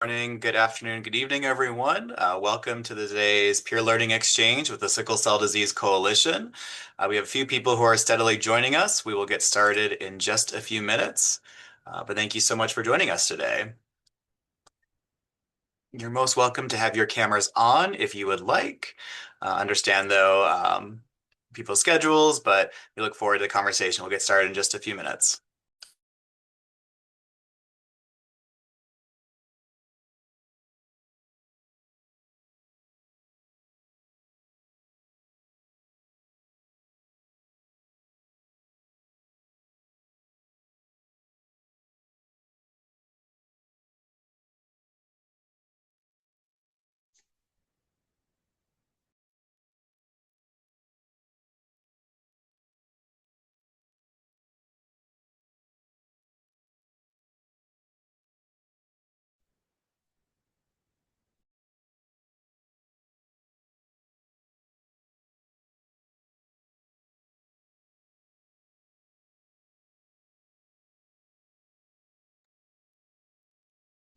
Morning, good afternoon, good evening, everyone. Welcome to today's Peer Learning Exchange with the Sickle Cell Disease Coalition. We have a few people who are steadily joining us. We will get started in just a few minutes, but thank you so much for joining us today. You're most welcome to have your cameras on if you would like. Understand, though, people's schedules, but we look forward to the conversation. We'll get started in just a few minutes.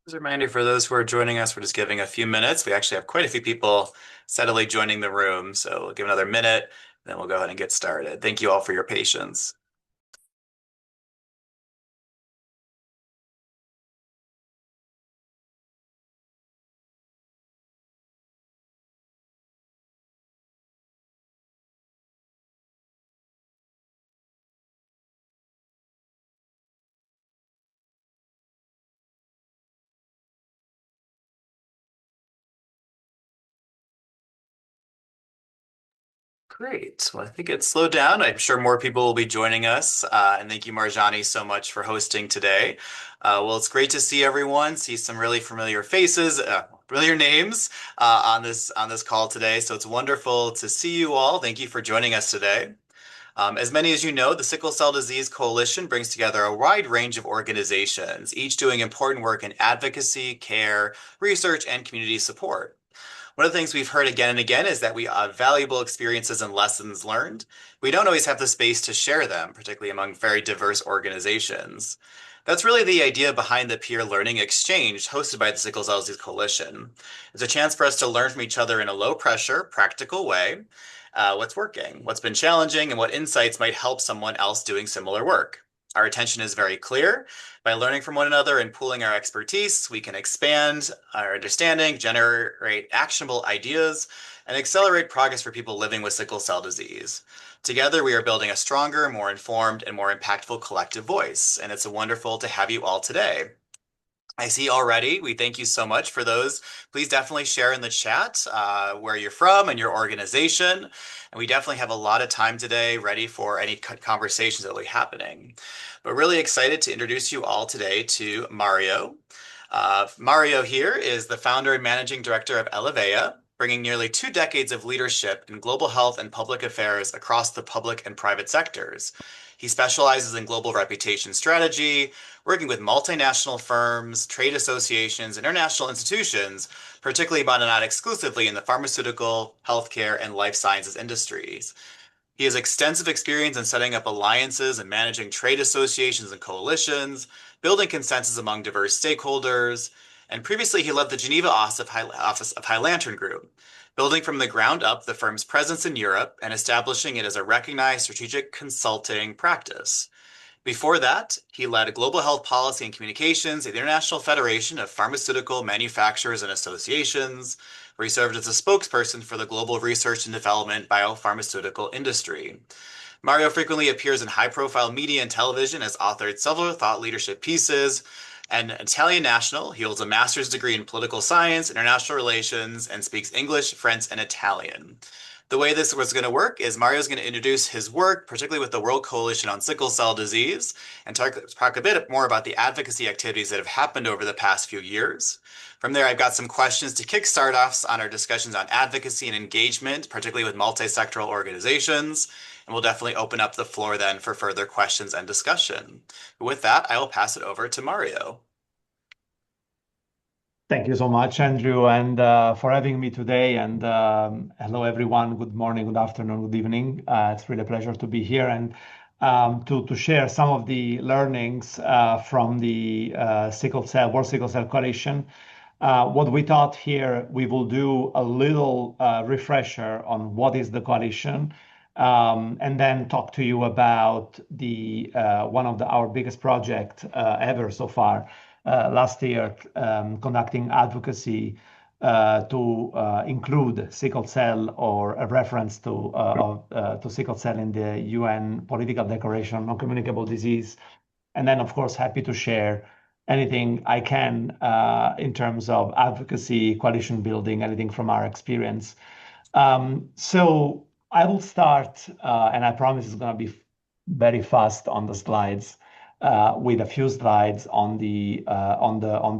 As a reminder for those who are joining us, we're just giving a few minutes. We actually have quite a few people steadily joining the room, so we'll give another minute, then we'll go ahead and get started. Thank you all for your patience. Great. Well, I think it's slowed down. I'm sure more people will be joining us. And thank you, Marjani, so much for hosting today. Well, it's great to see everyone, see some really familiar faces, familiar names on this call today. So it's wonderful to see you all. Thank you for joining us today. As many as you know, the Sickle Cell Disease Coalition brings together a wide range of organizations, each doing important work in advocacy, care, research, and community support. One of the things we've heard again and again is that we have valuable experiences and lessons learned. We don't always have the space to share them, particularly among very diverse organizations. That's really the idea behind the peer learning exchange hosted by the Sickle Cell Disease Coalition. It's a chance for us to learn from each other in a low pressure, practical way. What's working, what's been challenging, and what insights might help someone else doing similar work. Our attention is very clear. By learning from one another and pooling our expertise, we can expand our understanding, generate actionable ideas, and accelerate progress for people living with sickle cell disease. Together, we are building a stronger, more informed, and more impactful collective voice, and it's wonderful to have you all today. I see already. We thank you so much for those. Please definitely share in the chat where you're from and your organization. And we definitely have a lot of time today ready for any conversations that will be happening. But really excited to introduce you all today to Mario. Mario here is the founder and managing director of Elevea, bringing nearly 2 decades of leadership in global health and public affairs across the public and private sectors. He specializes in global reputation strategy, working with multinational firms, trade associations, international institutions, particularly but not exclusively in the pharmaceutical, healthcare, and life sciences industries. He has extensive experience in setting up alliances and managing trade associations and coalitions, building consensus among diverse stakeholders, and previously he led the Geneva office of High Lantern Group, building from the ground up the firm's presence in Europe and establishing it as a recognized strategic consulting practice. Before that, he led global health policy and communications at the International Federation of Pharmaceutical Manufacturers and Associations, where he served as a spokesperson for the global research and development biopharmaceutical industry. Mario frequently appears in high-profile media and television, has authored several thought leadership pieces, and an Italian national. He holds a master's degree in political science, international relations, and speaks English, French, and Italian. The way this was going to work is Mario's going to introduce his work, particularly with the World Coalition on Sickle Cell Disease, and talk a bit more about the advocacy activities that have happened over the past few years. From there, I've got some questions to kickstart us on our discussions on advocacy and engagement, particularly with multi-sectoral organizations. And we'll definitely open up the floor then for further questions and discussion. With that, I will pass it over to Mario. Thank you so much, Andrew, and for having me today. And hello, everyone. Good morning, good afternoon, good evening. It's really a pleasure to be here and to share some of the learnings from the World Sickle Cell Coalition. What we thought here, we will do a little refresher on what is the coalition, and then talk to you about the one of our biggest project ever so far last year, conducting advocacy to include sickle cell or a reference to sickle cell in the UN Political Declaration on Non-Communicable Disease. And then, of course, happy to share anything I can in terms of advocacy, coalition building, anything from our experience. So I will start, and I promise it's going to be very fast on the slides, with a few slides on the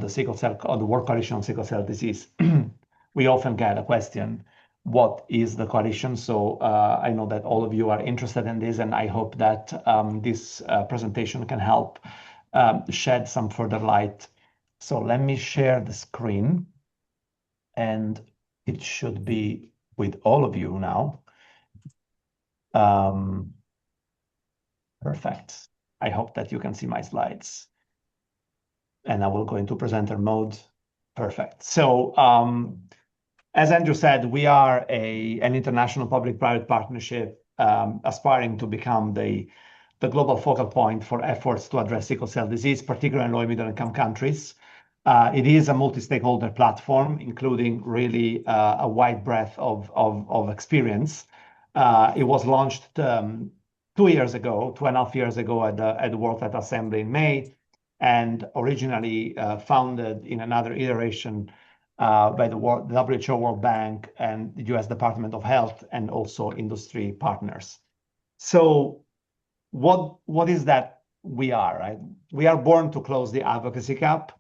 sickle cell, on the World Coalition on Sickle Cell Disease. We often get a question, what is the coalition? So I know that all of you are interested in this, and I hope that this presentation can help shed some further light. So let me share the screen, and it should be with all of you now. Perfect. I hope that you can see my slides. And I will go into presenter mode. Perfect. So as Andrew said, we are an international public-private partnership aspiring to become the global focal point for efforts to address sickle cell disease, particularly in low and middle-income countries. It is a multi-stakeholder platform, including really a wide breadth of experience. It was launched 2.5 years ago at the World Health Assembly in May, and originally founded in another iteration by the WHO, World Bank, and the US Department of Health, and also industry partners. So what is that we are, right? We are born to close the advocacy gap.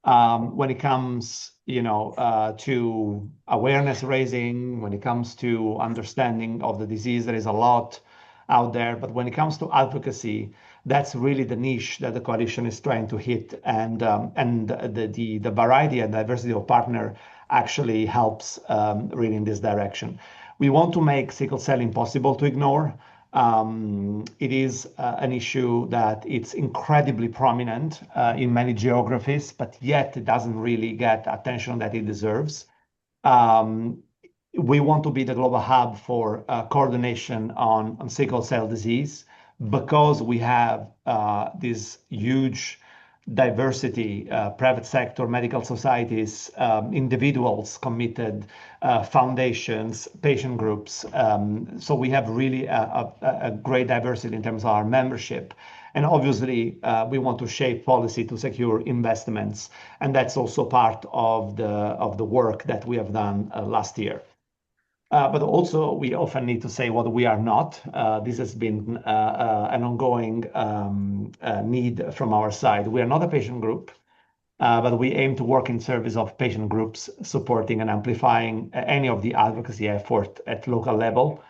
When it comes, to awareness raising, when it comes to understanding of the disease, there is a lot out there. But when it comes to advocacy, that's really the niche that the coalition is trying to hit, and the variety and diversity of partner actually helps really in this direction. We want to make sickle cell impossible to ignore. It is an issue that it's incredibly prominent in many geographies, but yet it doesn't really get attention that it deserves. We want to be the global hub for coordination on sickle cell disease, because we have this huge diversity, private sector, medical societies, individuals committed, foundations, patient groups. So we have really a great diversity in terms of our membership. And obviously, we want to shape policy to secure investments. And that's also part of the work that we have done last year. But also, we often need to say what we are not. This has been an ongoing need from our side. We are not a patient group, but we aim to work in service of patient groups, supporting and amplifying any of the advocacy effort at local level.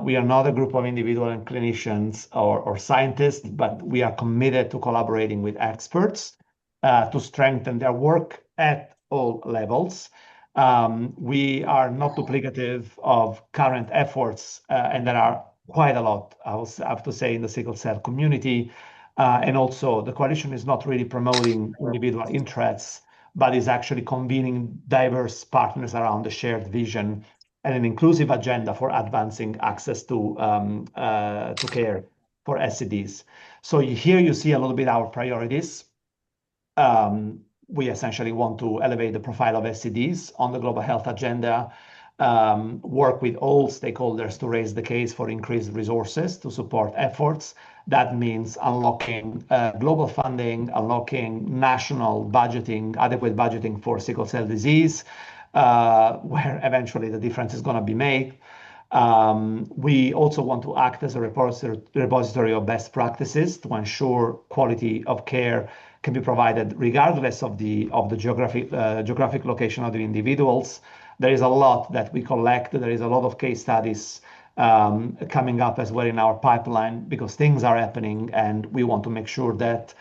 We are not a group of individual and clinicians or scientists, but we are committed to collaborating with experts to strengthen their work at all levels. We are not duplicative of current efforts, and there are quite a lot, I have to say, in the sickle cell community. And also, the coalition is not really promoting individual interests, but is actually convening diverse partners around a shared vision and an inclusive agenda for advancing access to care for SCDs. So here you see a little bit our priorities. We essentially want to elevate the profile of SCDs on the global health agenda, work with all stakeholders to raise the case for increased resources to support efforts. That means unlocking global funding, unlocking national budgeting, adequate budgeting for sickle cell disease, where eventually the difference is going to be made. We also want to act as a repository of best practices to ensure quality of care can be provided regardless of the geographic location of the individuals. There is a lot that we collect. There is a lot of case studies coming up as well in our pipeline, because things are happening, and we want to make sure that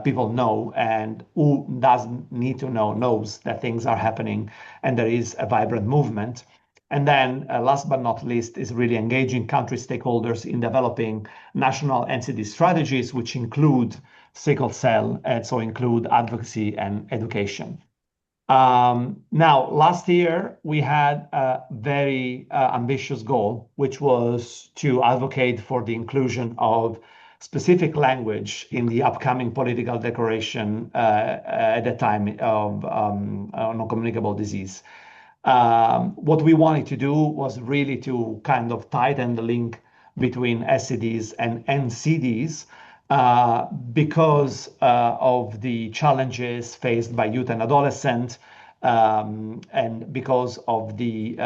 people know, and who doesn't need to know knows that things are happening and there is a vibrant movement. And then last but not least is really engaging country stakeholders in developing national NCD strategies, which include sickle cell and so include advocacy and education. Now, last year we had a very ambitious goal, which was to advocate for the inclusion of specific language in the upcoming political declaration at the time of non-communicable disease. What we wanted to do was really to kind of tighten the link between SCDs and NCDs because of the challenges faced by youth and adolescents, and because of the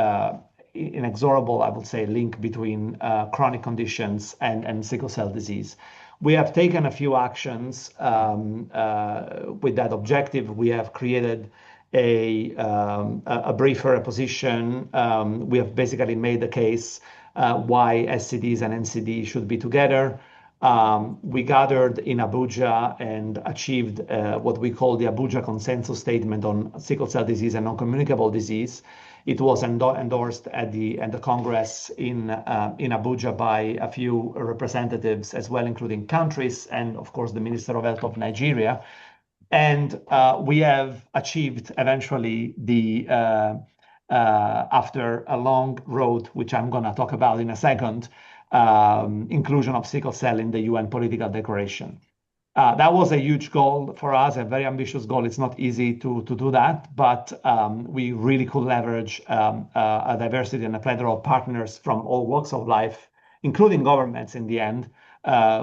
inexorable, I would say, link between chronic conditions and sickle cell disease. We have taken a few actions with that objective. We have created a briefer a position. We have basically made the case why SCDs and NCD should be together. We gathered in Abuja and achieved what we call the Abuja Consensus Statement on Sickle Cell Disease and Non-Communicable Disease. It was endorsed at the Congress in Abuja by a few representatives as well, including countries and, of course, the Minister of Health of Nigeria. And we have achieved eventually after a long road, which I'm going to talk about in a second, inclusion of sickle cell in the UN political declaration. That was a huge goal for us, a very ambitious goal. It's not easy to do that, but we really could leverage a diversity and a plethora of partners from all walks of life, including governments in the end,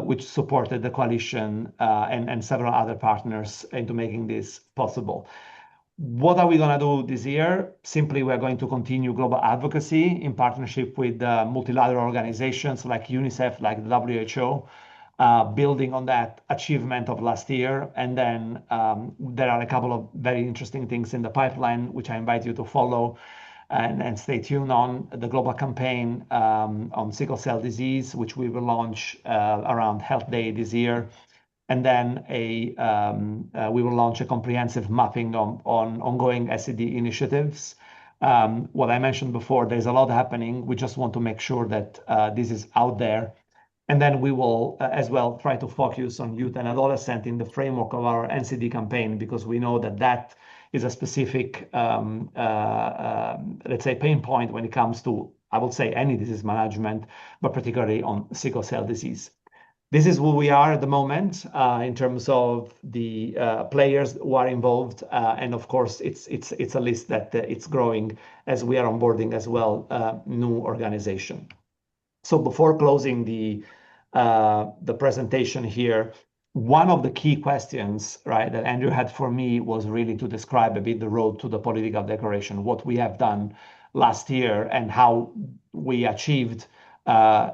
which supported the coalition and several other partners into making this possible. What are we going to do this year? Simply, we're going to continue global advocacy in partnership with multilateral organizations like UNICEF, like the WHO, building on that achievement of last year. And then there are a couple of very interesting things in the pipeline, which I invite you to follow and stay tuned on. The global campaign on sickle cell disease, which we will launch around Health Day this year. And then we will launch a comprehensive mapping on ongoing SCD initiatives. What I mentioned before, there's a lot happening. We just want to make sure that this is out there. And then we will as well try to focus on youth and adolescent in the framework of our NCD campaign, because we know that that is a specific, let's say, pain point when it comes to, I would say, any disease management, but particularly on sickle cell disease. This is where we are at the moment in terms of the players who are involved, and of course, it's a list that it's growing as we are onboarding as well new organization. So before closing the presentation here, one of the key questions, right, that Andrew had for me was really to describe a bit the road to the political declaration, what we have done last year, and how we achieved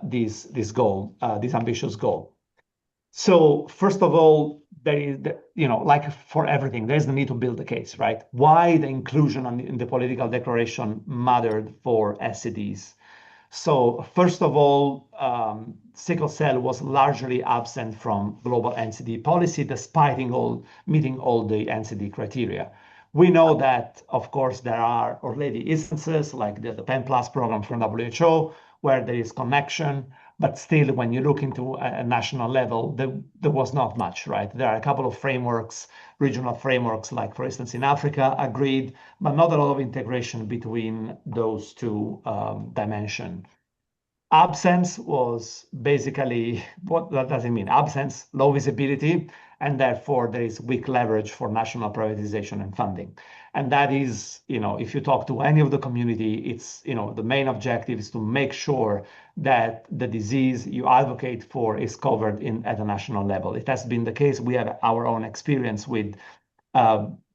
this goal, this ambitious goal. So first of all, there is, like for everything, there's the need to build a case, right? Why the inclusion in the political declaration mattered for SCDs. So first of all, sickle cell was largely absent from global NCD policy, despite meeting all the NCD criteria. We know that, of course, there are already instances like the PEN Plus program from WHO, where there is connection, but still, when you look into a national level, there was not much, right? There are a couple of frameworks, regional frameworks, like for instance in Africa, agreed, but not a lot of integration between those two dimensions. Absence was basically, what does it mean? Absence, low visibility, and therefore there is weak leverage for national privatization and funding. And that is, if you talk to any of the community, it's, the main objective is to make sure that the disease you advocate for is covered at a national level. It has been the case. We have our own experience with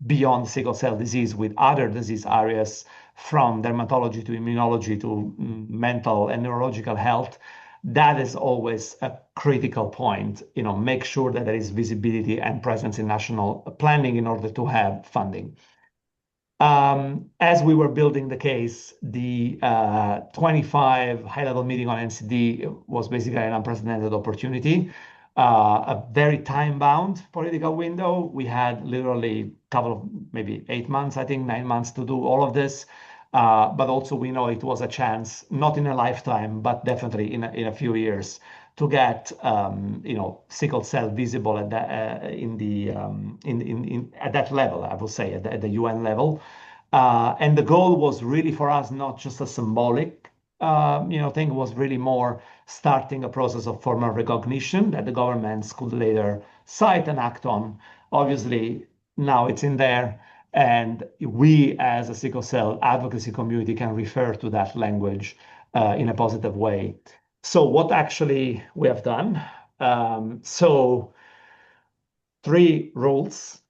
beyond sickle cell disease with other disease areas, from dermatology to immunology to mental and neurological health. That is always a critical point. Make sure that there is visibility and presence in national planning in order to have funding. As we were building the case, the 25 high-level meeting on NCD was basically an unprecedented opportunity, a very time-bound political window. We had literally a couple of maybe 8 months, I think 9 months to do all of this. But also we know it was a chance, not in a lifetime, but definitely in a few years, to get sickle cell visible at at that level, I will say, at the UN level. And the goal was really for us not just a symbolic thing, was really more starting a process of formal recognition that the governments could later cite and act on. Obviously, now it's in there, and we as a sickle cell advocacy community can refer to that language in a positive way. So what actually we have done? So three rules,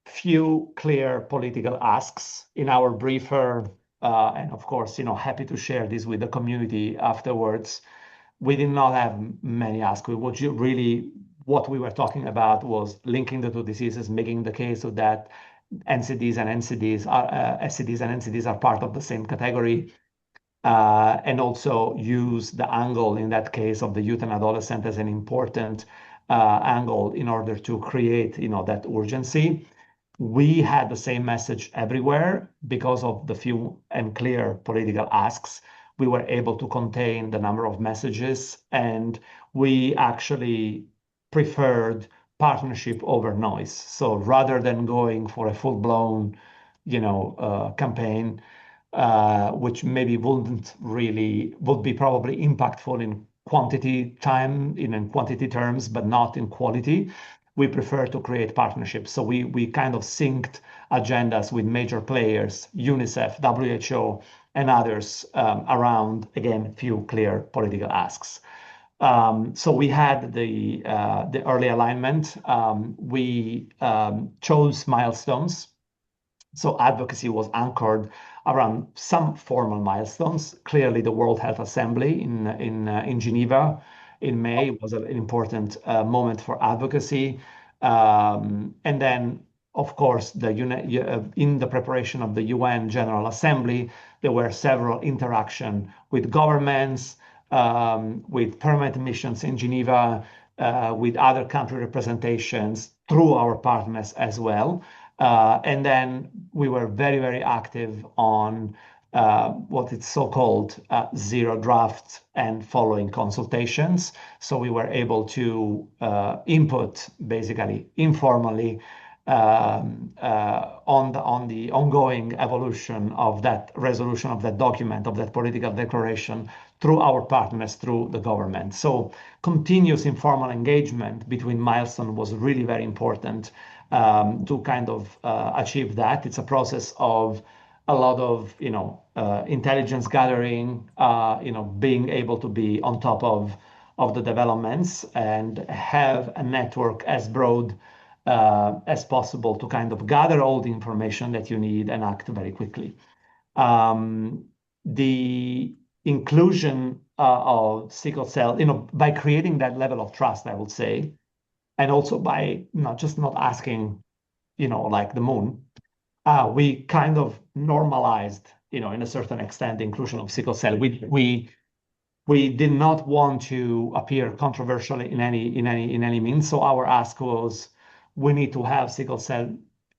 few clear political asks in our briefer, and of course, happy to share this with the community afterwards. We did not have many asks. What we were talking about was linking the two diseases, making the case so that NCDs and NCDs are SCDs and NCDs are part of the same category, and also use the angle in that case of the youth and adolescent as an important angle in order to create, that urgency. We had the same message everywhere because of the few and clear political asks. We were able to contain the number of messages, and we actually preferred partnership over noise. So rather than going for a full-blown, campaign, which maybe would be probably impactful in quantity terms, but not in quality. We prefer to create partnerships. So we kind of synced agendas with major players, UNICEF, WHO, and others around, again, few clear political asks. So we had the early alignment. We chose milestones. So advocacy was anchored around some formal milestones. Clearly, the World Health Assembly in Geneva in May was an important moment for advocacy. And then, of course, in the preparation of the UN General Assembly, there were several interactions with governments, with permanent missions in Geneva, with other country representations through our partners as well. And then we were very, very active on what it's so-called zero draft and following consultations. So we were able to input basically informally on the ongoing evolution of that resolution of that document, of that political declaration through our partners, through the government. So continuous informal engagement between milestones was really very important to kind of achieve that. It's a process of a lot of intelligence gathering, being able to be on top of the developments and have a network as broad as possible to kind of gather all the information that you need and act very quickly. The inclusion of sickle cell, by creating that level of trust, I would say, and also by not asking, like the moon, we kind of normalized, in a certain extent, the inclusion of sickle cell. We did not want to appear controversial in any means. So our ask was, we need to have sickle cell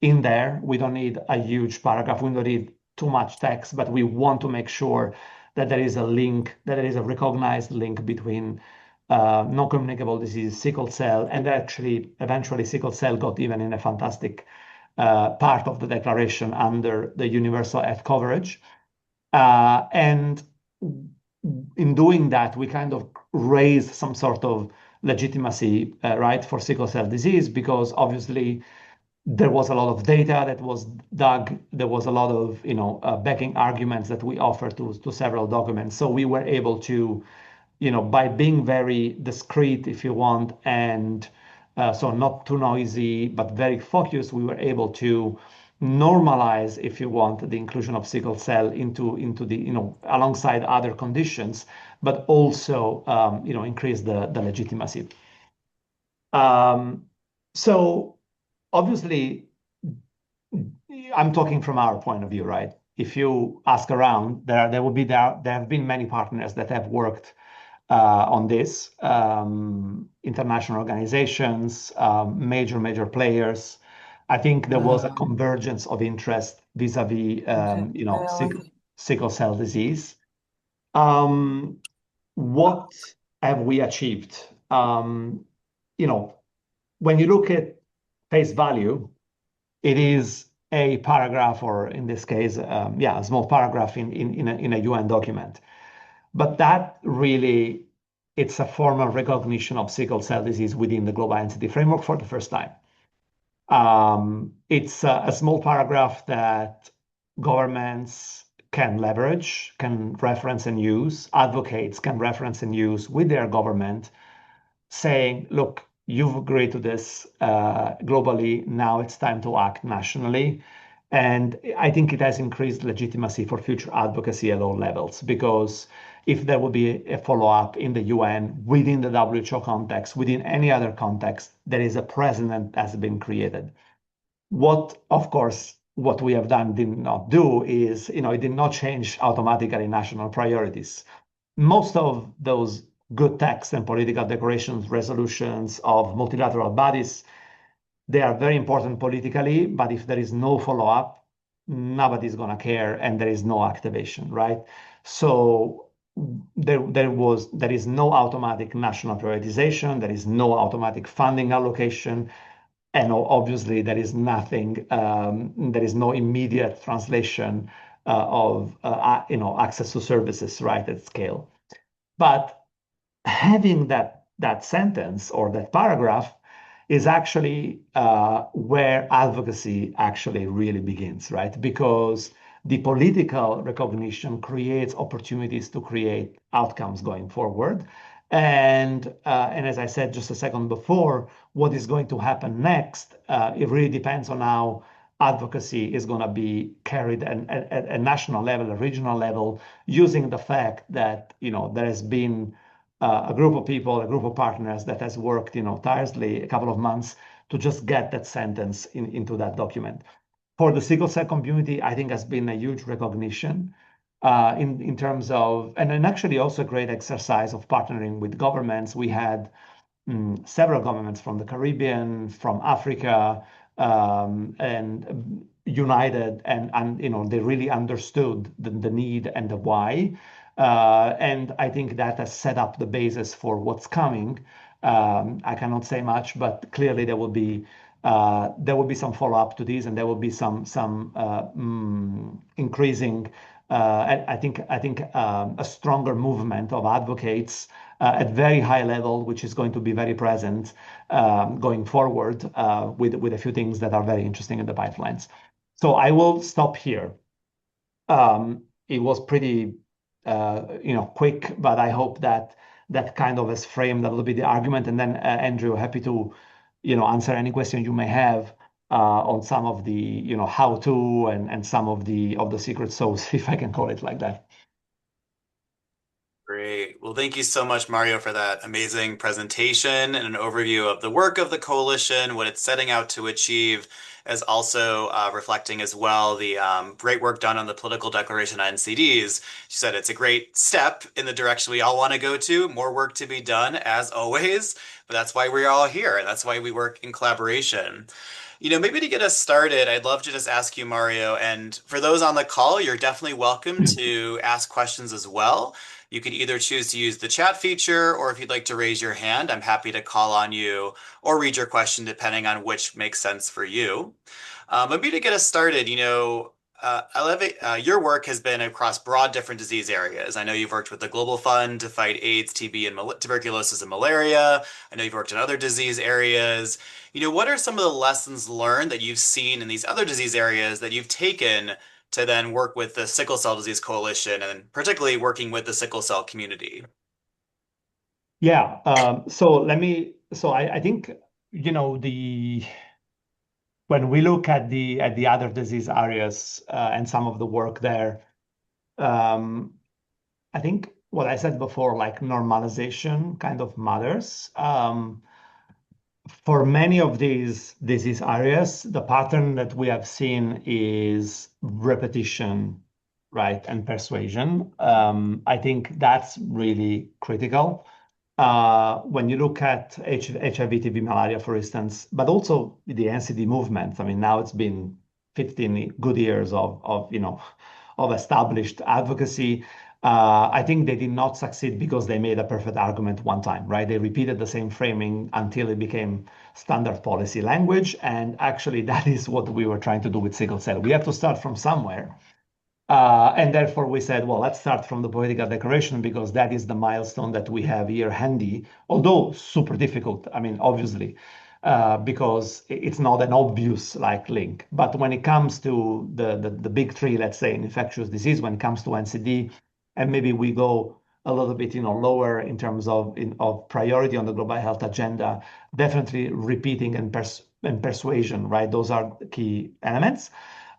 in there. We don't need a huge paragraph. We don't need too much text, but we want to make sure that there is a link, that there is a recognized link between non-communicable disease, sickle cell, and actually, eventually, sickle cell got even in a fantastic part of the declaration under the universal health coverage. And in doing that, we kind of raised some sort of legitimacy, right, for sickle cell disease, because obviously there was a lot of data that was dug. There was a lot of, backing arguments that we offered to several documents. So we were able to, by being very discreet, if you want, and so not too noisy, but very focused, we were able to normalize, if you want, the inclusion of sickle cell into the, alongside other conditions, but also, increase the legitimacy. So obviously, I'm talking from our point of view, right? If you ask around, there have been many partners that have worked on this, international organizations, major players. I think there was a convergence of interest vis-a-vis, sickle cell disease. What have we achieved? You know, when you look at face value, it is a paragraph, or in this case, yeah, a small paragraph in a UN document. But that really, it's a formal recognition of sickle cell disease within the global entity framework for the first time. It's a small paragraph that governments can leverage, can reference and use, advocates can reference and use with their government, saying, look, you've agreed to this globally, now it's time to act nationally. And I think it has increased legitimacy for future advocacy at all levels, because if there will be a follow-up in the UN, within the WHO context, within any other context, there is a precedent that has been created. What, of course, what we have done did not do is, it did not change automatically national priorities. Most of those good texts and political declarations, resolutions of multilateral bodies, they are very important politically, but if there is no follow-up, nobody's going to care and there is no activation, right? So there is no automatic national prioritization, there is no automatic funding allocation, and obviously there is nothing, there is no immediate translation of access to services, right, at scale. But having that sentence or that paragraph is actually where advocacy actually really begins, right? Because the political recognition creates opportunities to create outcomes going forward. And as I said just a second before, what is going to happen next, it really depends on how advocacy is going to be carried at a national level, a regional level, using the fact that there has been a group of people, a group of partners that has worked, tirelessly a couple of months to just get that sentence into that document. For the sickle cell community, I think has been a huge recognition in terms of, and actually also a great exercise of partnering with governments. We had several governments from the Caribbean, from Africa, and united, and they really understood the need and the why. And I think that has set up the basis for what's coming. I cannot say much, but clearly there will be some follow-up to these, and there will be some increasing. I think a stronger movement of advocates at very high level, which is going to be very present going forward with a few things that are very interesting in the pipelines. So I will stop here. It was pretty quick, but I hope that that kind of has framed a little bit the argument. And then Andrew, happy to answer any question you may have on some of the how to and some of the secret sauce, if I can call it like that. Great. Well, thank you so much, Mario, for that amazing presentation and an overview of the work of the coalition, what it's setting out to achieve, as also reflecting as well the great work done on the political declaration on NCDs. She said it's a great step in the direction we all want to go to. More work to be done, as always, but that's why we're all here, and that's why we work in collaboration. Maybe to get us started, I'd love to just ask you, Mario, and for those on the call, you're definitely welcome to ask questions as well. You can either choose to use the chat feature, or if you'd like to raise your hand, I'm happy to call on you or read your question depending on which makes sense for you. Maybe to get us started, I love it. Your work has been across broad different disease areas. I know you've worked with the Global Fund to fight AIDS, TB, and tuberculosis and malaria. I know you've worked in other disease areas. What are some of the lessons learned that you've seen in these other disease areas that you've taken to then work with the Sickle Cell Disease Coalition and particularly working with the sickle cell community? Yeah. I think, when we look at the other disease areas and some of the work there, I think what I said before, like normalization kind of matters. For many of these disease areas, the pattern that we have seen is repetition, right, and persuasion. I think that's really critical. When you look at HIV, TB, malaria, for instance, but also the NCD movement. I mean, now it's been 15 good years of established advocacy. I think they did not succeed because they made a perfect argument one time, right? They repeated the same framing until it became standard policy language. And actually, that is what we were trying to do with sickle cell. We have to start from somewhere. And therefore, we said, well, let's start from the political declaration because that is the milestone that we have here handy, although super difficult. I mean, obviously, because it's not an obvious like link. But when it comes to the big three, let's say in infectious disease, when it comes to NCD, and maybe we go a little bit, lower in terms of priority on the global health agenda, definitely repeating and persuasion, right? Those are the key elements.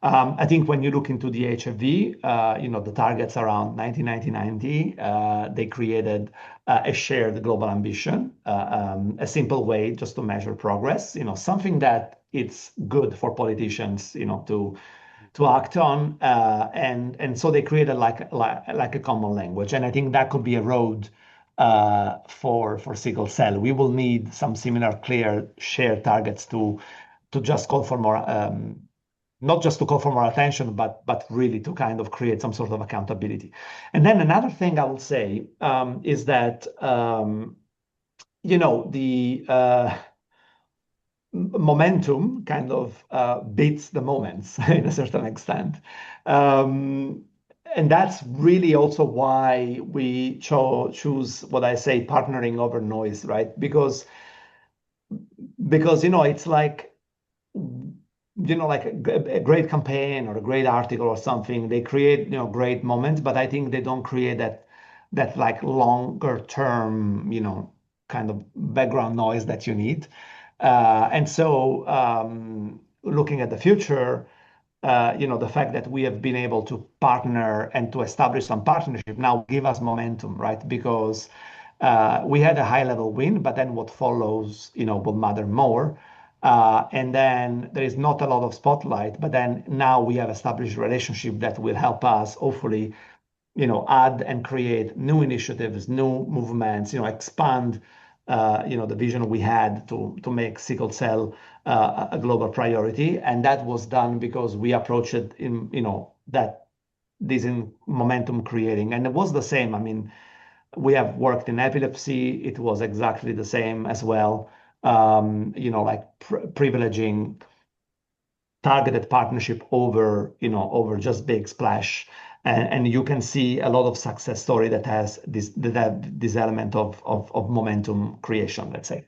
I think when you look into the HIV, the targets around 1990, they created a shared global ambition, a simple way just to measure progress, something that it's good for politicians, to act on, and so they created like a common language, and I think that could be a road for sickle cell. We will need some similar, clear, shared targets to just call for more. Not just to call for more attention, but really to kind of create some sort of accountability. And then another thing I will say is that the momentum kind of beats the moments in a certain extent. And that's really also why we choose what I say partnering over noise, right? Because it's like like a great campaign or a great article or something. They create great moments, but I think they don't create that like longer term kind of background noise that you need. And so looking at the future, the fact that we have been able to partner and to establish some partnership now give us momentum, right? Because we had a high level win, but then what follows, will matter more. And then there is not a lot of spotlight, but then now we have established a relationship that will help us hopefully, add and create new initiatives, new movements, expand, the vision we had to make sickle cell a global priority. And that was done because we approached it in, that this in momentum creating. And it was the same. I mean, we have worked in epilepsy. It was exactly the same as well. Like privileging targeted partnership over just big splash. And you can see a lot of success story that has this element of momentum creation, let's say.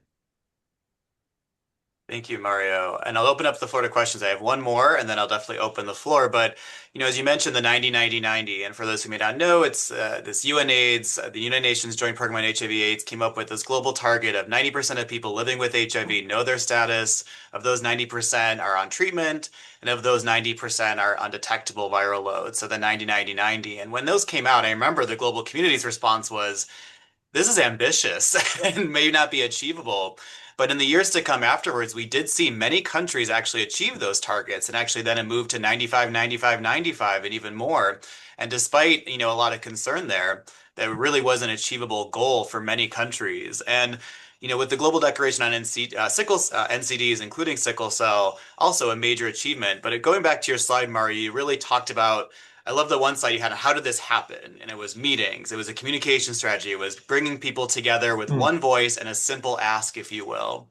Thank you, Mario. And I'll open up the floor to questions. I have one more, and then I'll definitely open the floor. But, as you mentioned, the 90-90-90, and for those who may not know, it's this UNAIDS, the United Nations Joint Program on HIV/AIDS, came up with this global target of 90% of people living with HIV know their status. Of those 90% are on treatment, and of those 90% are undetectable viral loads. So the 90-90-90. And when those came out, I remember the global community's response was, this is ambitious and may not be achievable. But in the years to come afterwards, we did see many countries actually achieve those targets, and actually then it moved to 95, 95, 95, and even more. And despite, a lot of concern there, that really was an achievable goal for many countries. And, with the Global Declaration on NCDs, including sickle cell, also a major achievement. But going back to your slide, Mario, you really talked about, I love the one slide you had on how did this happen? And it was meetings. It was a communication strategy. It was bringing people together with Mm. one voice and a simple ask, if you will.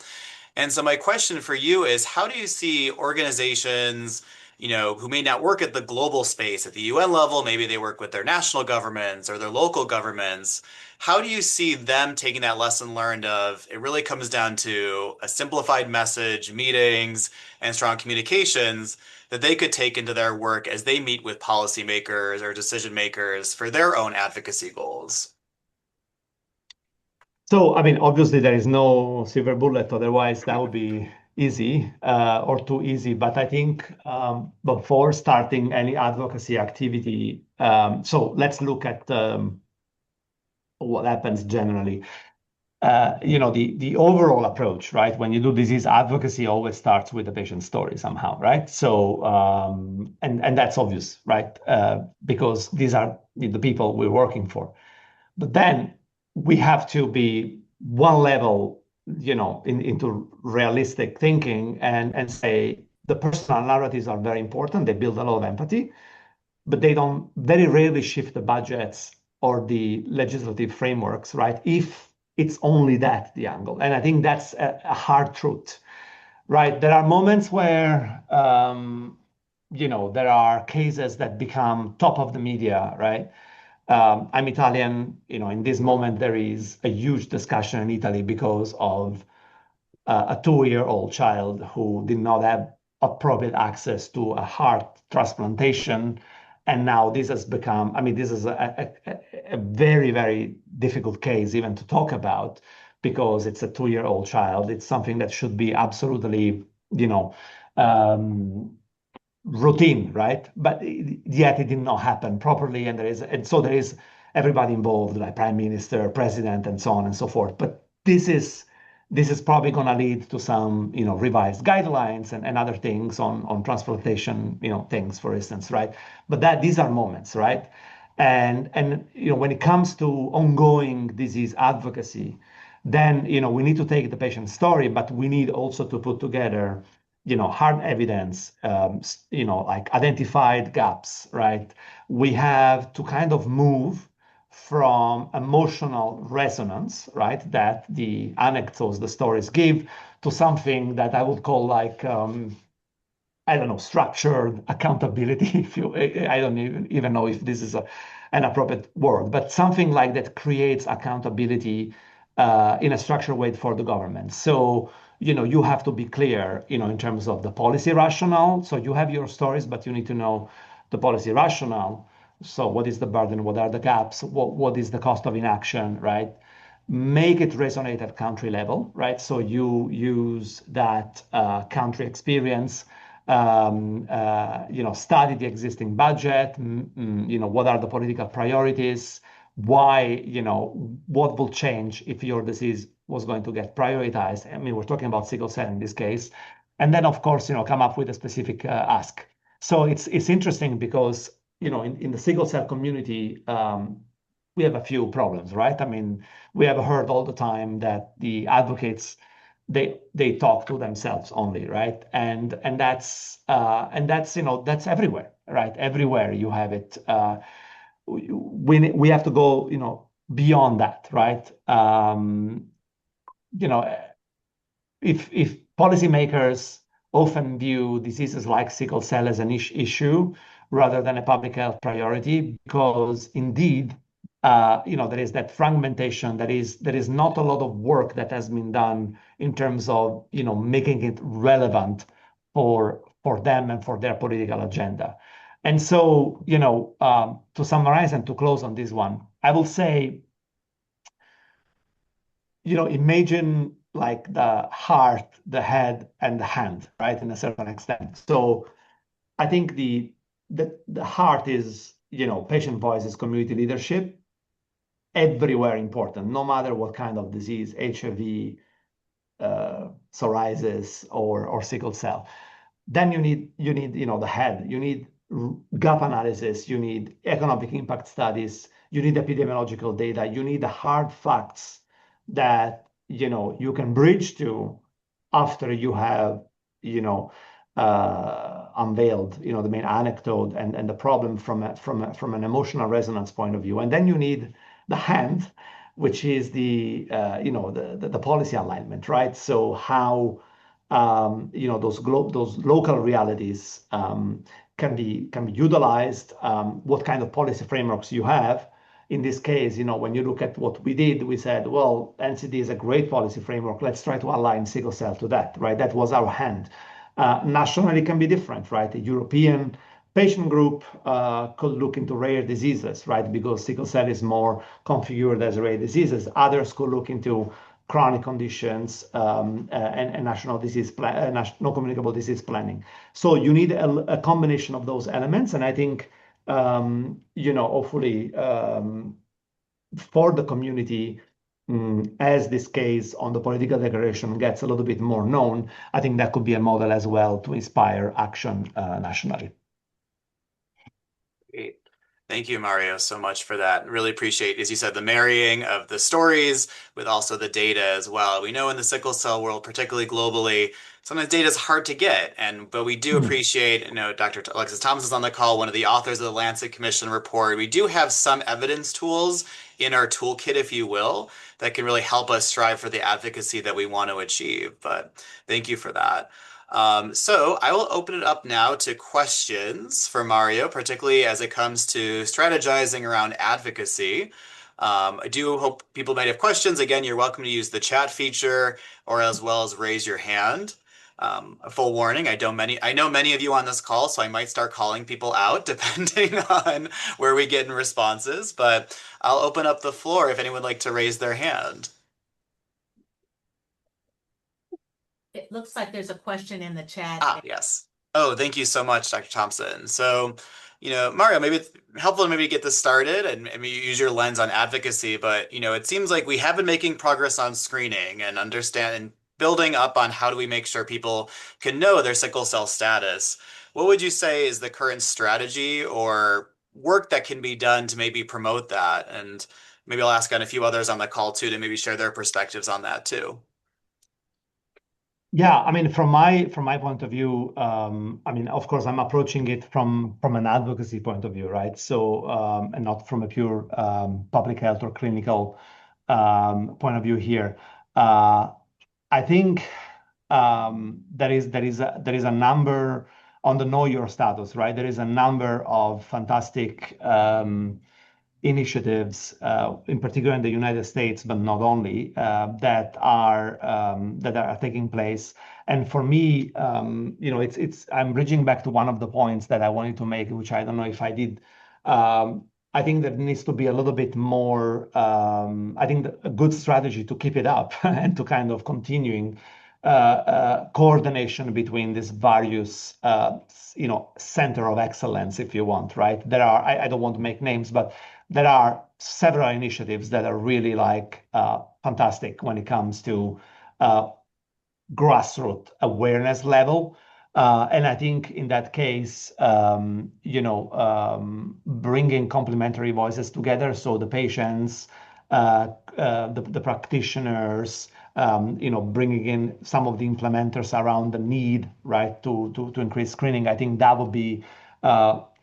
And so my question for you is, how do you see organizations, who may not work at the global space at the UN level, maybe they work with their national governments or their local governments. How do you see them taking that lesson learned of it really comes down to a simplified message, meetings, and strong communications that they could take into their work as they meet with policymakers or decision makers for their own advocacy goals? So, I mean, obviously there is no silver bullet, otherwise that would be easy or too easy. But I think before starting any advocacy activity, so let's look at what happens generally. The overall approach, right? When you do disease advocacy, always starts with the patient story somehow, right? So, and that's obvious, right? Because these are the people we're working for. But then we have to be one level, into realistic thinking and say the personal narratives are very important. They build a lot of empathy, but they don't very rarely shift the budgets or the legislative frameworks, right? If it's only that the angle. And I think that's a hard truth, right? There are moments where, there are cases that become top of the media, right? I'm Italian, in this moment, there is a huge discussion in Italy because of a 2-year-old child who did not have appropriate access to a heart transplantation. And now this has become, I mean, this is a very, very difficult case even to talk about because it's a 2-year-old child. It's something that should be absolutely, um, routine, right? But yet it did not happen properly. And so there is everybody involved, like prime minister, president, and so on and so forth. But this is probably going to lead to some, revised guidelines and other things on transportation, things, for instance, right? But these are moments, right? And when it comes to ongoing disease advocacy, then we need to take the patient's story, but we need also to put together hard evidence, like identified gaps, right? We have to kind of move from emotional resonance, right, that the anecdotes, the stories give, to something that I would call like, I don't know, structured accountability. If you, I don't even know if this is an appropriate word, but something like that creates accountability in a structured way for the government. So, you have to be clear, in terms of the policy rationale. So you have your stories, but you need to know the policy rationale. So what is the burden? What are the gaps? What is the cost of inaction, right? Make it resonate at country level, right? So you use that country experience, study the existing budget, what are the political priorities, why, what will change if your disease was going to get prioritized. I mean, we're talking about sickle cell in this case. And then, of course, come up with a specific ask. So it's interesting because, in the sickle cell community, we have a few problems, right? I mean, we have heard all the time that the advocates they talk to themselves only, right? And that's everywhere, right? Everywhere you have it. We have to go, beyond that, right? You know, if policymakers often view diseases like sickle cell as an issue rather than a public health priority, because indeed, there is that fragmentation. There is not a lot of work that has been done in terms of, making it relevant for them and for their political agenda. And so, to summarize and to close on this one, I will say, imagine like the heart, the head, and the hand, right, in a certain extent. So I think the heart is, patient voices, community leadership, everywhere important, no matter what kind of disease, HIV, psoriasis, or sickle cell. Then you need the head. You need gap analysis. You need economic impact studies. You need epidemiological data. You need the hard facts that you can bridge to after you have unveiled the main anecdote and the problem from an emotional resonance point of view. And then you need the hand, which is the policy alignment, right? So how those local realities can be utilized, what kind of policy frameworks you have. In this case, when you look at what we did, we said, well, NCD is a great policy framework. Let's try to align sickle cell to that, right? That was our hand. Nationally can be different, right? The European patient group could look into rare diseases, right? Because sickle cell is more configured as rare diseases. Others could look into chronic conditions, and national disease non-communicable disease planning. So you need a combination of those elements, and I think hopefully, for the community, as this case on the political declaration gets a little bit more known, I think that could be a model as well to inspire action nationally. Great. Thank you, Mario, so much for that. Really appreciate, as you said, the marrying of the stories with also the data as well. We know in the sickle cell world, particularly globally, sometimes data is hard to get, and but we do Hmm. appreciate, Dr. Alexis Thomas is on the call, one of the authors of the Lancet Commission report. We do have some evidence tools in our toolkit, if you will, that can really help us strive for the advocacy that we want to achieve. But thank you for that. So I will open it up now to questions for Mario, particularly as it comes to strategizing around advocacy. I do hope people might have questions. Again, you're welcome to use the chat feature or as well as raise your hand. A full warning, I know many of you on this call, so I might start calling people out depending on where we get in responses, but I'll open up the floor if anyone would like to raise their hand. It looks like there's a question in the chat. Ah, yes. Oh, thank you so much, Dr. Thompson. So, Mario, maybe it's helpful to maybe get this started and maybe use your lens on advocacy, but it seems like we have been making progress on screening and understand and building up on how do we make sure people can know their sickle cell status. What would you say is the current strategy or work that can be done to maybe promote that? And maybe I'll ask on a few others on the call too to maybe share their perspectives on that too. Yeah, I mean, from my point of view, I mean, of course, I'm approaching it from an advocacy point of view, right? So, and not from a pure public health or clinical point of view here. Uh, I think there is a number on the know your status, right? There is a number of fantastic initiatives, in particular in the United States, but not only, that are taking place. And for me, it's I'm bridging back to one of the points that I wanted to make, which I don't know if I did. I think there needs to be a little bit more. I think a good strategy to keep it up and to kind of continuing coordination between these various, center of excellence, if you want, right? I don't want to make names, but there are several initiatives that are really like fantastic when it comes to uh, grassroots awareness level. And I think in that case, bringing complementary voices together, so the patients, the practitioners, bringing in some of the implementers around the need, right, to increase screening. I think that would be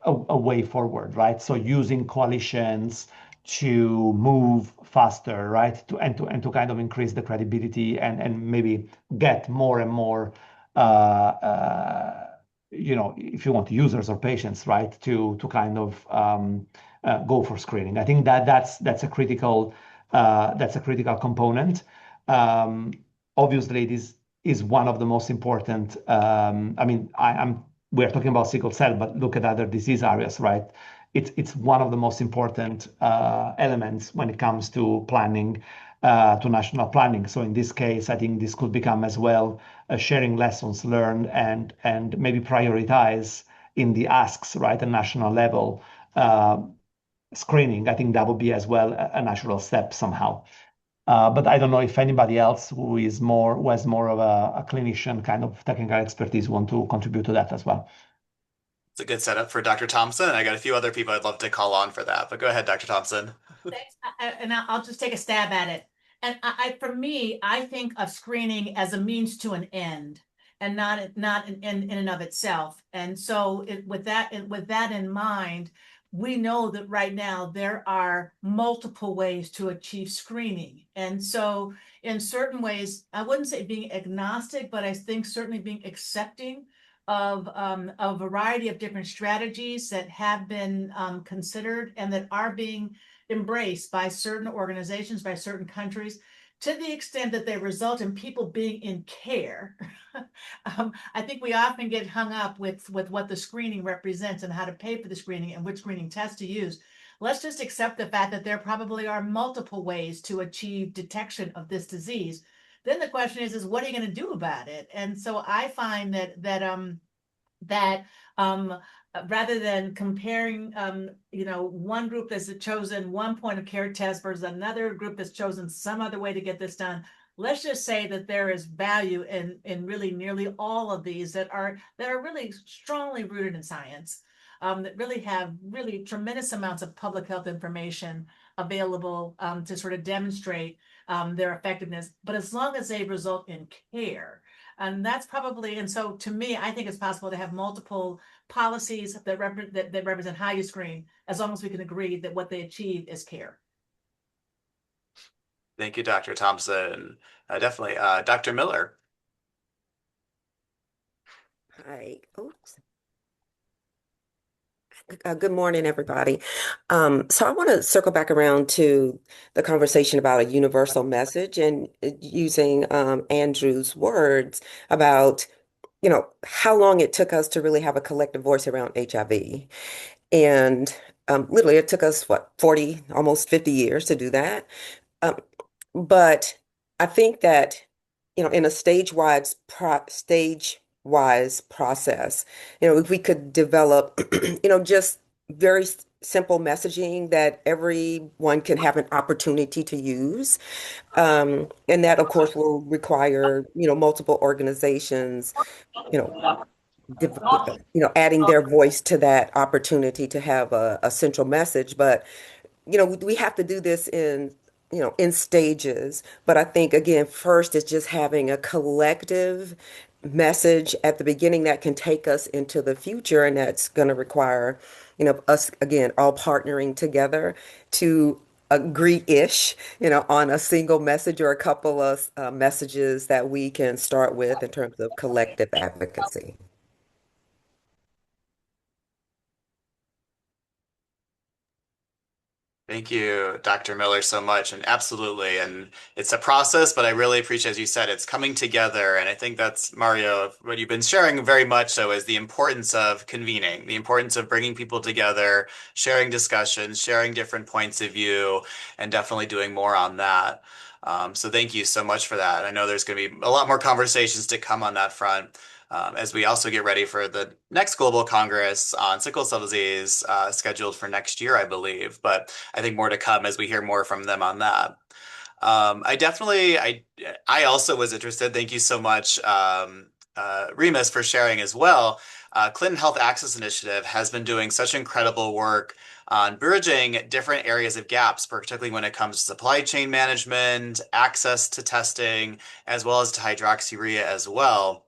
a way forward, right? So using coalitions to move faster, right? To kind of increase the credibility and maybe get more and more, if you want users or patients, right, to kind of go for screening. I think that's a critical component. Um, Obviously, this is one of the most important. I mean, we're talking about sickle cell, but look at other disease areas, right? It's one of the most important elements when it comes to planning, to national planning. So in this case, I think this could become as well sharing lessons learned and maybe prioritize in the asks, right, at national level screening. I think that would be as well a natural step somehow. But I don't know if anybody else who has more of a clinician kind of technical expertise want to contribute to that as well. It's a good setup for Dr. Thompson. I got a few other people I'd love to call on for that, but go ahead, Dr. Thompson. Thanks. And I'll just take a stab at it. And for me, I think of screening as a means to an end, and not an end in and of itself. And so, with that in mind, we know that right now there are multiple ways to achieve screening. And so, in certain ways, I wouldn't say being agnostic, but I think certainly being accepting of a variety of different strategies that have been considered and that are being embraced by certain organizations, by certain countries, to the extent that they result in people being in care. I think we often get hung up with what the screening represents and how to pay for the screening and which screening test to use. Let's just accept the fact that there probably are multiple ways to achieve detection of this disease. Then the question is what are you going to do about it? And so I find that rather than comparing, one group that's chosen one point of care test versus another group that's chosen some other way to get this done, let's just say that there is value in really nearly all of these that are really strongly rooted in science. that really have really tremendous amounts of public health information available to sort of demonstrate their effectiveness, but as long as they result in care. And that's probably, and so to me, I think it's possible to have multiple policies that represent how you screen, as long as we can agree that what they achieve is care. Thank you, Dr. Thompson. Definitely. Dr. Miller. Hi. Oops. Good morning, everybody. So I want to circle back around to the conversation about a universal message and using Andrew's words about, how long it took us to really have a collective voice around HIV. And literally, it took us, what, 40, almost 50 years to do that. Um, but I think that, in a stage-wise process, if we could develop, just very simple messaging that everyone can have an opportunity to use. And that, of course, will require, multiple organizations, you know, adding their voice to that opportunity to have a central message. But we have to do this in stages. But I think, again, first is just having a collective message at the beginning that can take us into the future. And that's going to require, us, again, all partnering together to agree-ish, on a single message or a couple of messages that we can start with in terms of collective advocacy. Thank you, Dr. Miller, so much. And absolutely. And it's a process, but I really appreciate, as you said, it's coming together. And I think that's, Mario, what you've been sharing very much so is the importance of convening, the importance of bringing people together, sharing discussions, sharing different points of view, and definitely doing more on that. So thank you so much for that. I know there's going to be a lot more conversations to come on that front. As we also get ready for the next Global Congress on Sickle Cell Disease, scheduled for next year, I believe. But I think more to come as we hear more from them on that. I also was interested. Thank you so much, Remus, for sharing as well. Clinton Health Access Initiative has been doing such incredible work on bridging different areas of gaps, particularly when it comes to supply chain management, access to testing, as well as to hydroxyurea as well.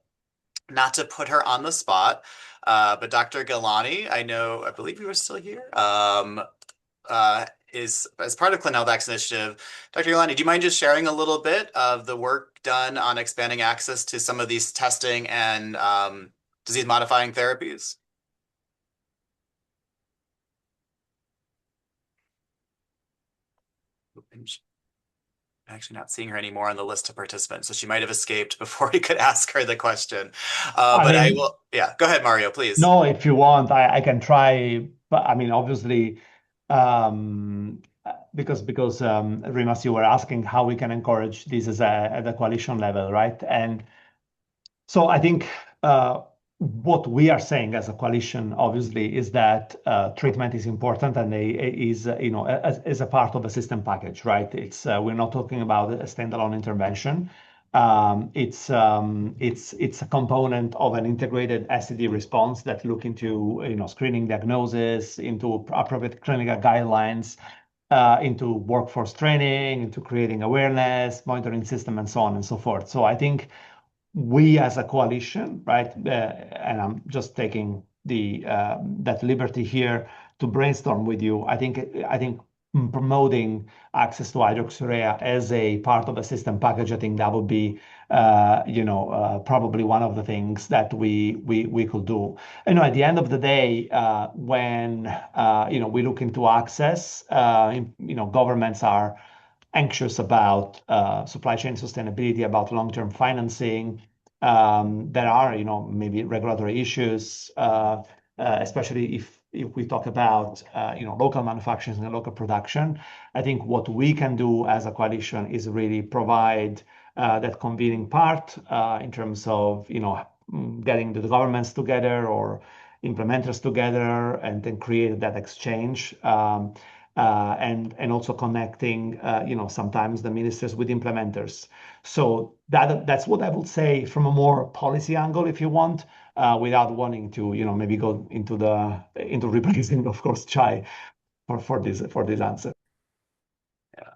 Not to put her on the spot, but Dr. Galani, I believe you were still here, is as part of Clinton Health Access Initiative. Dr. Galani, do you mind just sharing a little bit of the work done on expanding access to some of these testing and disease-modifying therapies? I'm actually not seeing her anymore on the list of participants, so she might have escaped before we could ask her the question. But I will, yeah, go ahead, Mario, please. No, if you want, I can try. But I mean, obviously, um, because Rimas, you were asking how we can encourage this as at the coalition level, right? And so I think what we are saying as a coalition, obviously, is that treatment is important and is as a part of a system package, right? It's we're not talking about a standalone intervention. It's a component of an integrated SCD response that look into screening, diagnosis, into appropriate clinical guidelines, into workforce training, into creating awareness, monitoring system, and so on and so forth. So I think we as a coalition, right, and I'm just taking that liberty here to brainstorm with you. I think promoting access to hydroxyurea as a part of a system package, I think that would be probably one of the things that we could do. At the end of the day, when we look into access, governments are anxious about supply chain sustainability, about long-term financing. There are, maybe regulatory issues, especially if we talk about, local manufacturing and local production. I think what we can do as a coalition is really provide that convening part in terms of, getting the governments together or implementers together and then create that exchange. and also connecting, sometimes the ministers with implementers. So that's what I would say from a more policy angle, if you want, without wanting to, maybe go into replacing, of course, Chai for this answer. Yeah.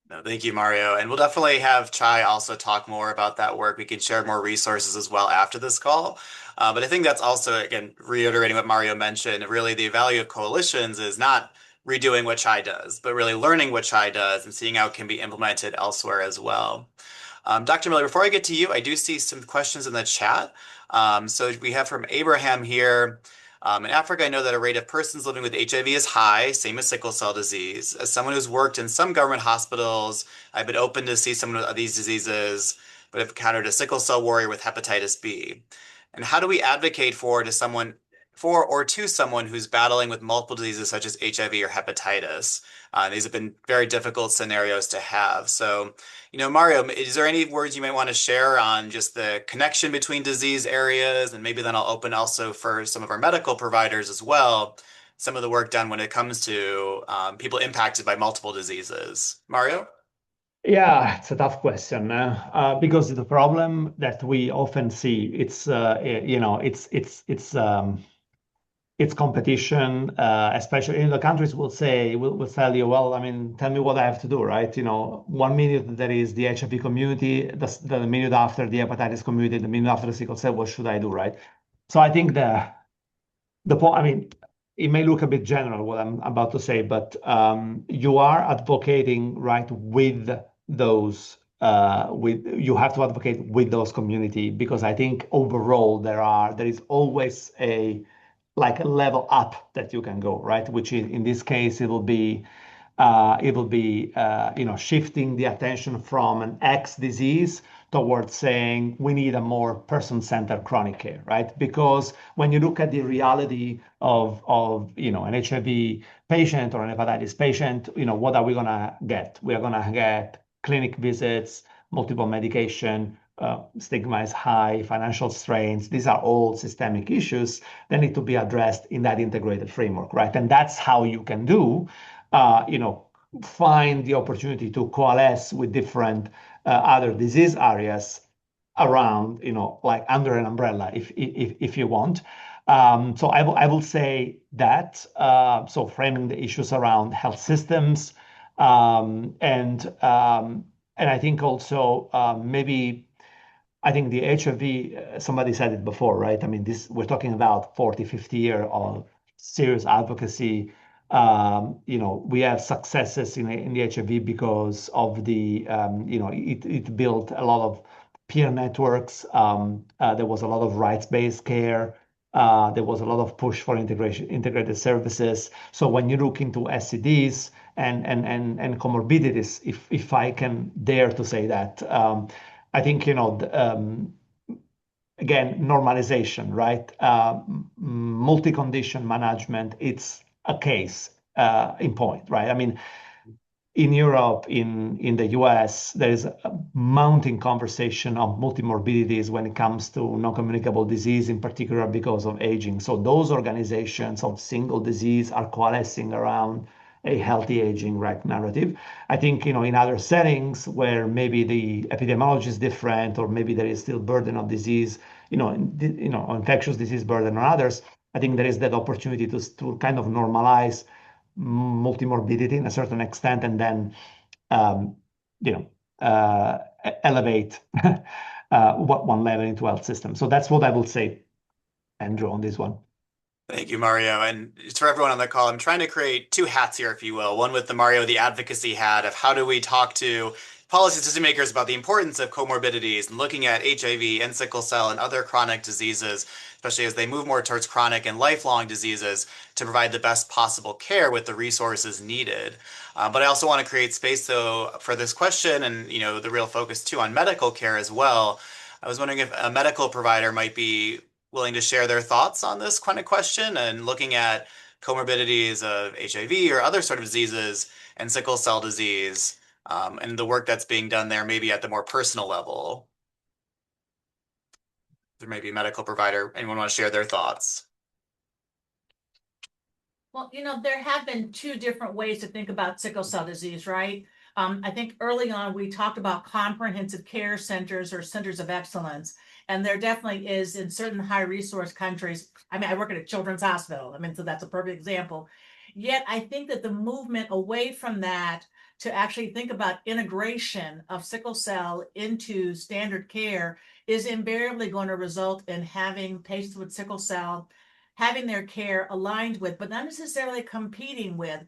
No, thank you, Mario. And we'll definitely have Chai also talk more about that work. We can share more resources as well after this call. But I think that's also, again, reiterating what Mario mentioned, really the value of coalitions is not redoing what Chai does, but really learning what Chai does and seeing how it can be implemented elsewhere as well. Dr. Miller, before I get to you, I do see some questions in the chat. So we have from Abraham here. In Africa, I know that a rate of persons living with HIV is high, same as sickle cell disease. As someone who's worked in some government hospitals, I've been open to see some of these diseases, but have encountered a sickle cell warrior with hepatitis B. And how do we advocate to someone who's battling with multiple diseases such as HIV or hepatitis? These have been very difficult scenarios to have. So, Mario, is there any words you might want to share on just the connection between disease areas? And maybe then I'll open also for some of our medical providers as well, some of the work done when it comes to people impacted by multiple diseases. Mario? Yeah, it's a tough question because the problem that we often see it's competition, especially in the countries will tell you, well, I mean, tell me what I have to do, right? 1 minute there is the HIV community, the minute after the hepatitis community, the minute after the sickle cell, what should I do, right? So I think the point, I mean, it may look a bit general what I'm about to say, but you are advocating right with those you have to advocate with those community because I think overall there is always a level up that you can go, right? Which in this case it will be shifting the attention from an X disease towards saying we need a more person-centered chronic care, right? Because when you look at the reality of an HIV patient or an hepatitis patient, what are we gonna get? We are gonna get clinic visits, multiple medication, stigma is high, financial strains. These are all systemic issues that need to be addressed in that integrated framework, right? And that's how you can do find the opportunity to coalesce with different other disease areas around, like under an umbrella, if you want. So I will say that. So framing the issues around health systems, and I think also maybe. I think the HIV, somebody said it before, right? I mean, we're talking about 40, 50 year of serious advocacy. We have successes in the HIV because of it built a lot of peer networks. There was a lot of rights-based care. There was a lot of push for integrated services. So when you look into SCDs and comorbidities, if I can dare to say that, I think, again, normalization, right? Multi-condition management, it's a case in point, right? I mean, in Europe, in the US, there is a mounting conversation of multimorbidities when it comes to non-communicable disease, in particular because of aging. So those organizations of single disease are coalescing around a healthy aging right narrative. I think in other settings where maybe the epidemiology is different, or maybe there is still burden of disease, infectious disease burden on others. I think there is that opportunity to kind of normalize multimorbidity in a certain extent, and then um, you know elevate what one level into health system. So that's what I will say, Andrew, on this one. Thank you, Mario. And just for everyone on the call, I'm trying to create two hats here, if you will. One with the Mario, the advocacy hat of how do we talk to policy decision makers about the importance of comorbidities and looking at HIV and sickle cell and other chronic diseases, especially as they move more towards chronic and lifelong diseases to provide the best possible care with the resources needed. But I also want to create space, though, for this question and the real focus too on medical care as well. I was wondering if a medical provider might be willing to share their thoughts on this kind of question and looking at comorbidities of HIV or other sort of diseases and sickle cell disease, and the work that's being done there, maybe at the more personal level. There may be a medical provider. Anyone want to share their thoughts? Well, there have been two different ways to think about sickle cell disease, right? I think early on we talked about comprehensive care centers or centers of excellence, and there definitely is in certain high resource countries. I mean, I work at a children's hospital. I mean, so that's a perfect example. Yet I think that the movement away from that to actually think about integration of sickle cell into standard care is invariably going to result in having patients with sickle cell having their care aligned with, but not necessarily competing with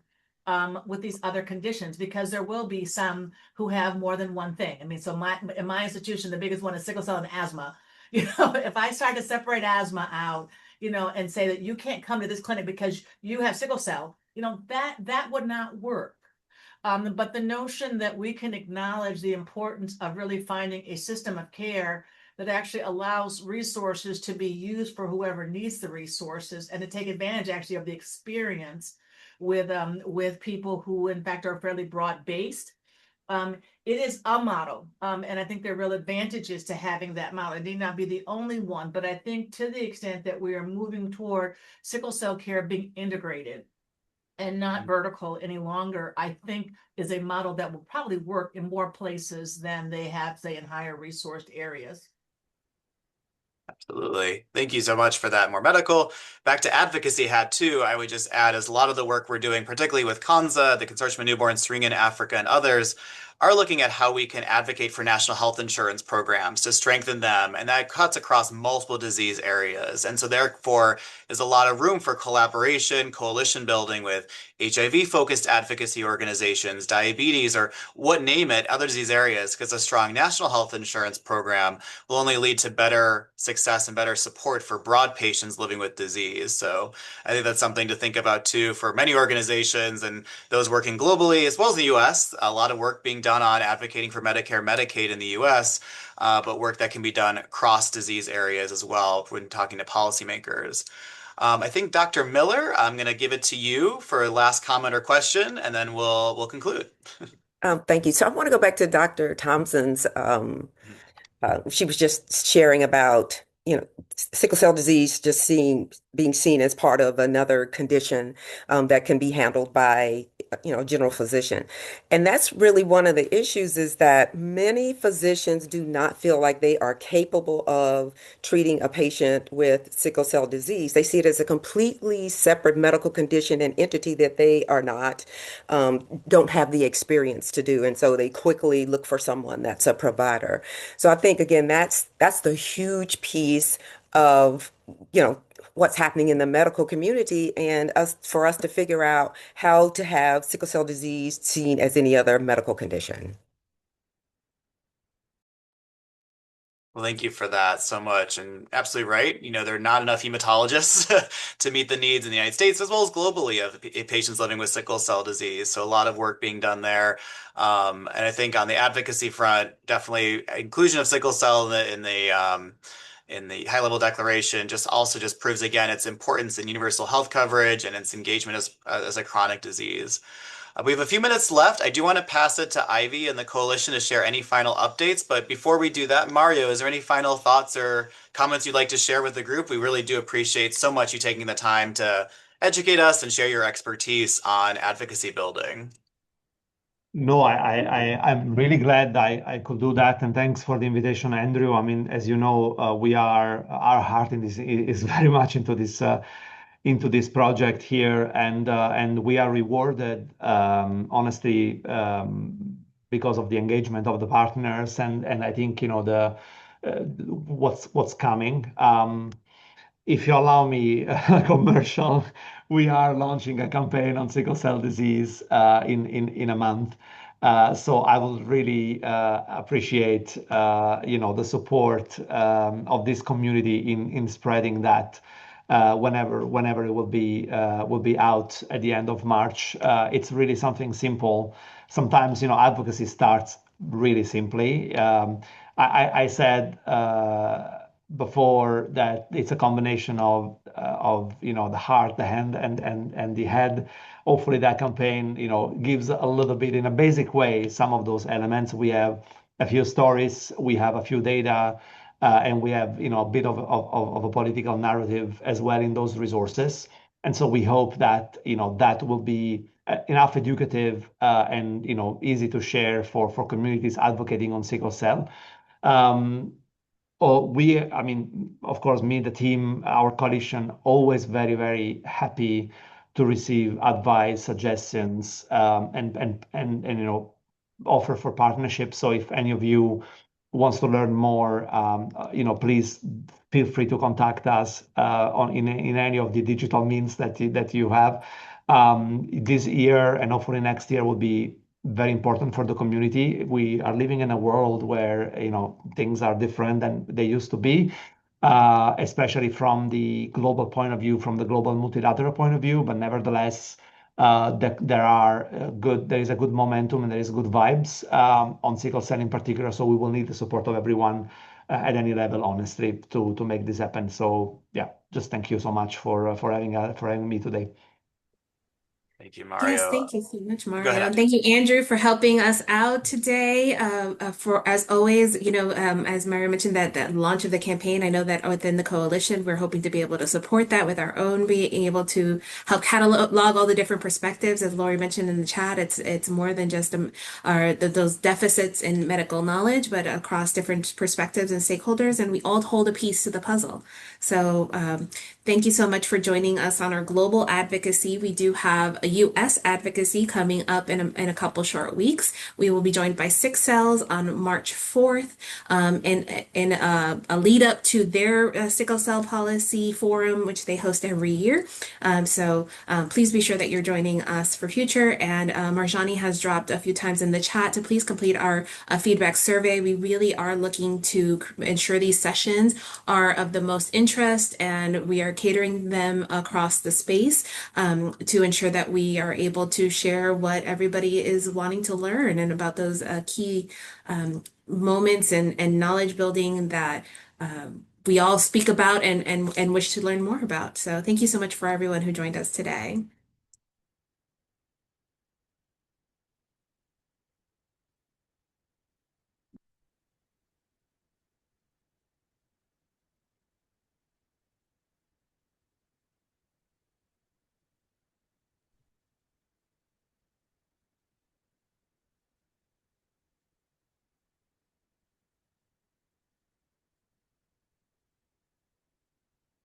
these other conditions, because there will be some who have more than one thing. I mean, so in my institution, the biggest one is sickle cell and asthma. If I start to separate asthma out, and say that you can't come to this clinic because you have sickle cell, that would not work. But the notion that we can acknowledge the importance of really finding a system of care that actually allows resources to be used for whoever needs the resources and to take advantage actually of the experience with people who in fact are fairly broad based. It is a model, and I think there are real advantages to having that model. It need not be the only one, but I think to the extent that we are moving toward sickle cell care being integrated and not vertical any longer, I think is a model that will probably work in more places than they have, say, in higher resourced areas. Absolutely. Thank you so much for that. More medical. Back to advocacy hat too. I would just add as a lot of the work we're doing, particularly with Kanza, the Consortium of Newborn Screening in Africa, and others, are looking at how we can advocate for national health insurance programs to strengthen them. And that cuts across multiple disease areas. And so therefore, there's a lot of room for collaboration, coalition building with HIV focused advocacy organizations, diabetes, or what name it, other disease areas, because a strong national health insurance program will only lead to better success and better support for broad patients living with disease. So I think that's something to think about too for many organizations and those working globally as well as the US. A lot of work being done on advocating for Medicare, Medicaid in the US, but work that can be done across disease areas as well when talking to policymakers. I think Dr. Miller, I'm going to give it to you for a last comment or question, and then we'll conclude. Thank you. So I want to go back to Dr. Thompson's she was just sharing about, sickle cell disease just being seen as part of another condition that can be handled by, a general physician. And that's really one of the issues is that many physicians do not feel like they are capable of treating a patient with sickle cell disease. They see it as a completely separate medical condition and entity that they are not, don't have the experience to do. And so they quickly look for someone that's a provider. So I think again, that's the huge piece of, what's happening in the medical community and for us to figure out how to have sickle cell disease seen as any other medical condition. Well, thank you for that so much. And absolutely right. There are not enough hematologists to meet the needs in the United States as well as globally of patients living with sickle cell disease. So a lot of work being done there. And I think on the advocacy front, definitely inclusion of sickle cell in the high level declaration just proves again its importance in universal health coverage and its engagement as a chronic disease. We have a few minutes left. I do want to pass it to Ivy and the coalition to share any final updates. But before we do that, Mario, is there any final thoughts or comments you'd like to share with the group? We really do appreciate so much you taking the time to educate us and share your expertise on advocacy building. No, I'm really glad I could do that, and thanks for the invitation, Andrew. I mean, as you know, our heart in this is very much into this project here, and we are rewarded, honestly, because of the engagement of the partners, and I think the what's coming. If you allow me a commercial, we are launching a campaign on sickle cell disease in a month. So I will really appreciate the support of this community in spreading that whenever it will be out at the end of March. It's really something simple. Sometimes advocacy starts really simply. I said before that it's a combination of the heart, the hand, and the head. Hopefully that campaign gives a little bit in a basic way some of those elements. We have a few stories, we have a few data, and we have a bit of a political narrative as well in those resources. And so we hope that, that will be enough educative and, easy to share for communities advocating on sickle cell. Um, I mean, of course, me, the team, our coalition, always very, very happy to receive advice, suggestions, and offer for partnership. So if any of you wants to learn more, please feel free to contact us in any of the digital means that you have. This year and hopefully next year will be very important for the community. We are living in a world where things are different than they used to be, especially from the global point of view, from the global multilateral point of view. But nevertheless, there is a good momentum and there is good vibes on sickle cell in particular. So we will need the support of everyone at any level, honestly, to make this happen. So yeah, just thank you so much for having me today. Thank you, Yes, Mario. thank you so much, Go Mario. And ahead. thank you, Andrew, for helping us out today. For as always, as Mario mentioned, that launch of the campaign, I know that within the coalition, we're hoping to be able to support that with our own, being able to help catalog all the different perspectives. As Lori mentioned in the chat, it's more than just those deficits in medical knowledge, but across different perspectives and stakeholders, and we all hold a piece to the puzzle. So thank you so much for joining us on our global advocacy. We do have a U.S. advocacy coming up in a couple short weeks. We will be joined by Sick Cells on March 4th in a lead up to their sickle cell policy forum, which they host every year. Please be sure that you're joining us for future. And Marjani has dropped a few times in the chat to please complete our feedback survey. We really are looking to ensure these sessions are of the most interest, and we are catering them across the space to ensure that we are able to share what everybody is wanting to learn and about those key moments and knowledge building that we all speak about and wish to learn more about. So thank you so much for everyone who joined us today.